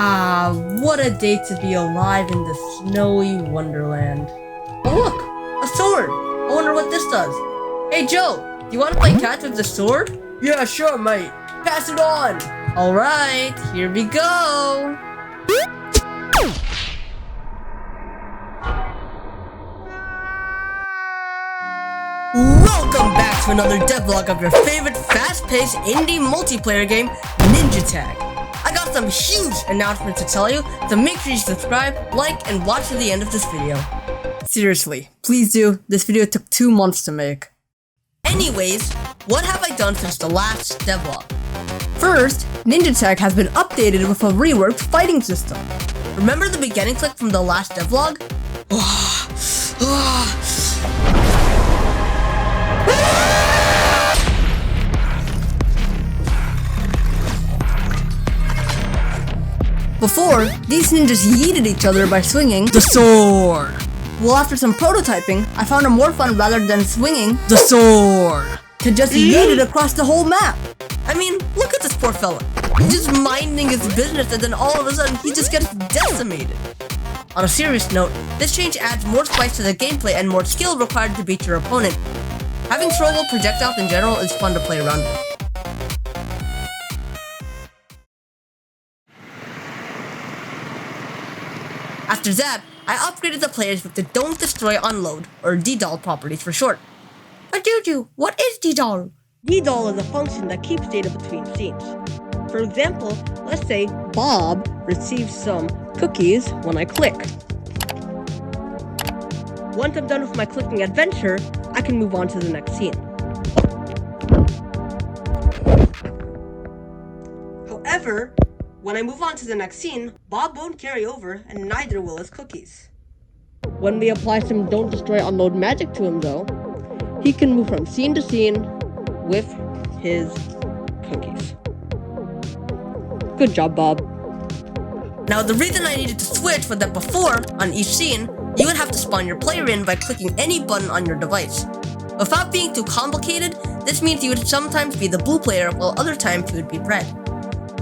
Ah, what a day to be alive in the snowy wonderland. Oh look, a sword! I wonder what this does. Hey Joe, do you want to play catch with the sword? Yeah, sure, mate. Pass it on. Alright, here we go! Welcome back to another devlog of your favorite fast-paced indie multiplayer game, Ninja Tag. I got some huge announcements to tell you, so make sure you subscribe, like, and watch to the end of this video. Seriously, please do. This video took 2 months to make. Anyways, what have I done since the last devlog? First, Ninja Tag has been updated with a reworked fighting system. Remember the beginning clip from the last devlog? Before, these ninjas yeeted each other by swinging the sword. Well, after some prototyping, I found it more fun rather than swinging the sword to just yeet it across the whole map. I mean, look at this poor fella. He's just minding his business and then all of a sudden he just gets decimated. On a serious note, this change adds more spice to the gameplay and more skill required to beat your opponent. Having throwable projectiles in general is fun to play around with. After that, I upgraded the players with the Don't Destroy Unload, or DDOL properties for short. But Juju, what is DDOL? DDOL is a function that keeps data between scenes. For example, let's say Bob receives some cookies when I click. Once I'm done with my clicking adventure, I can move on to the next scene. However, when I move on to the next scene, Bob won't carry over, and neither will his cookies. When we apply some Don't Destroy Unload magic to him though, he can move from scene to scene with his cookies. Good job, Bob. Now the reason I needed to switch was that before, on each scene, you would have to spawn your player in by clicking any button on your device. Without being too complicated, this means you would sometimes be the blue player while other times you would be red.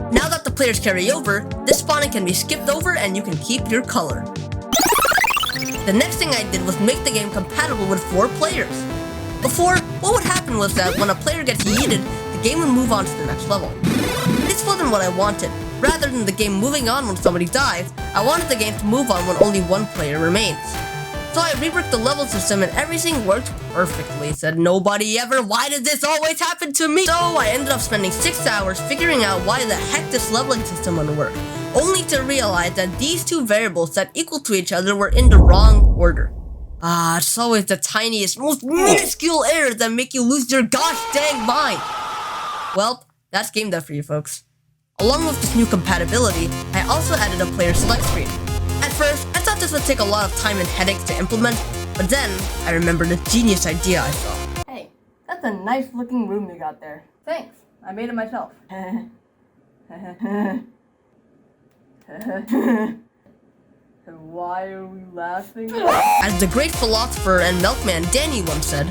Now that the players carry over, this spawning can be skipped over and you can keep your color. The next thing I did was make the game compatible with 4 players. Before, what would happen was that when a player gets yeeted, the game would move on to the next level. This wasn't what I wanted. Rather than the game moving on when somebody dies, I wanted the game to move on when only 1 player remains. So I reworked the level system and everything worked perfectly. Said nobody ever, why did this always happen to me? So I ended up spending 6 hours figuring out why the heck this leveling system would work, only to realize that these 2 variables that equal to each other were in the wrong order. It's always the tiniest, most minuscule errors that make you lose your gosh dang mind. Well, that's game dev for you folks. Along with this new compatibility, I also added a player select screen. At first, I thought this would take a lot of time and headaches to implement, but then I remembered a genius idea I saw. Hey, that's a nice looking room you got there. Thanks, I made it myself. Why are we laughing? As the great philosopher and milkman Danny once said,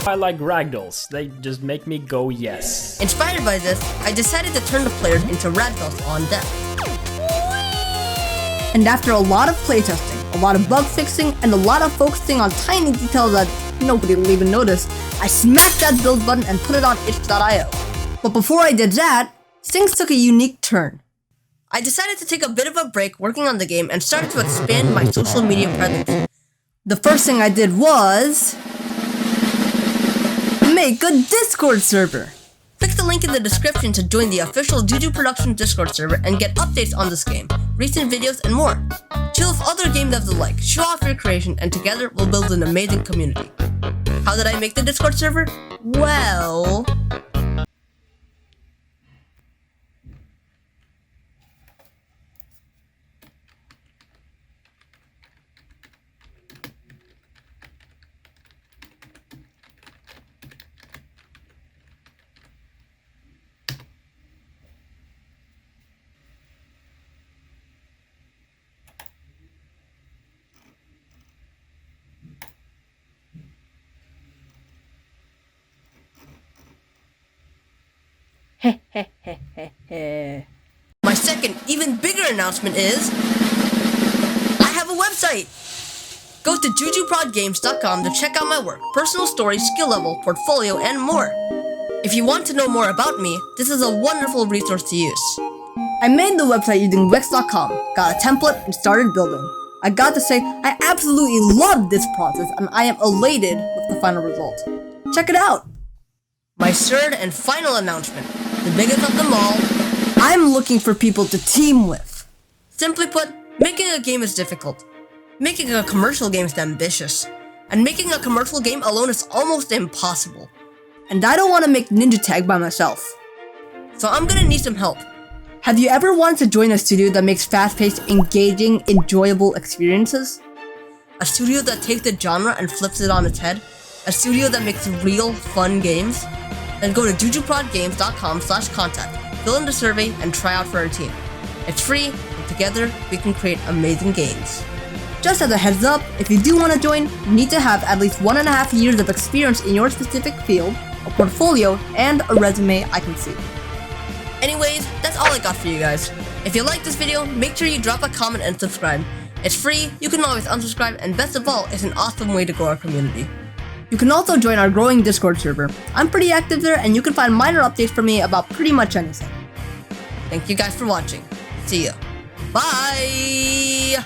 I like ragdolls. They just make me go yes. Inspired by this, I decided to turn the players into ragdolls on deck. And after a lot of playtesting, a lot of bug fixing, and a lot of focusing on tiny details that nobody will even notice, I smashed that build button and put it on itch.io. But before I did that, things took a unique turn. I decided to take a bit of a break working on the game and started to expand my social media presence. The first thing I did was make a Discord server. Click the link in the description to join the official Juju Productions Discord server and get updates on this game, recent videos, and more. Chill with other game devs alike, show off your creation, and together we'll build an amazing community. How did I make the Discord server? Well... My second, even bigger announcement is I have a website. Go to 𝗗𝗘𝗦𝗡𝗥𝗦.com to check out my work, personal story, skill level, portfolio, and more. If you want to know more about me, this is a wonderful resource to use. I made the website using Wix.com, got a template, and started building. I got to say, I absolutely loved this process, and I am elated with the final result. Check it out! My third and final announcement, the biggest of them all, I'm looking for people to team with. Simply put, making a game is difficult. Making a commercial game is ambitious. And making a commercial game alone is almost impossible. And I don't want to make Ninja Tag by myself. So I'm gonna need some help. Have you ever wanted to join a studio that makes fast-paced, engaging, enjoyable experiences? A studio that takes the genre and flips it on its head? A studio that makes real, fun games? Then go to 𝗗𝗘𝗦𝗡𝗥𝗦.com/contact, fill in the survey, and try out for our team. It's free, and together we can create amazing games. Just as a heads up, if you do want to join, you need to have at least 1.5 years of experience in your specific field, a portfolio, and a resume I can see. Anyways, that's all I got for you guys. If you like this video, make sure you drop a comment and subscribe. It's free, you can always unsubscribe, and best of all, it's an awesome way to grow our community. You can also join our growing Discord server. I'm pretty active there, and you can find minor updates from me about pretty much anything. Thank you guys for watching. See ya. Bye!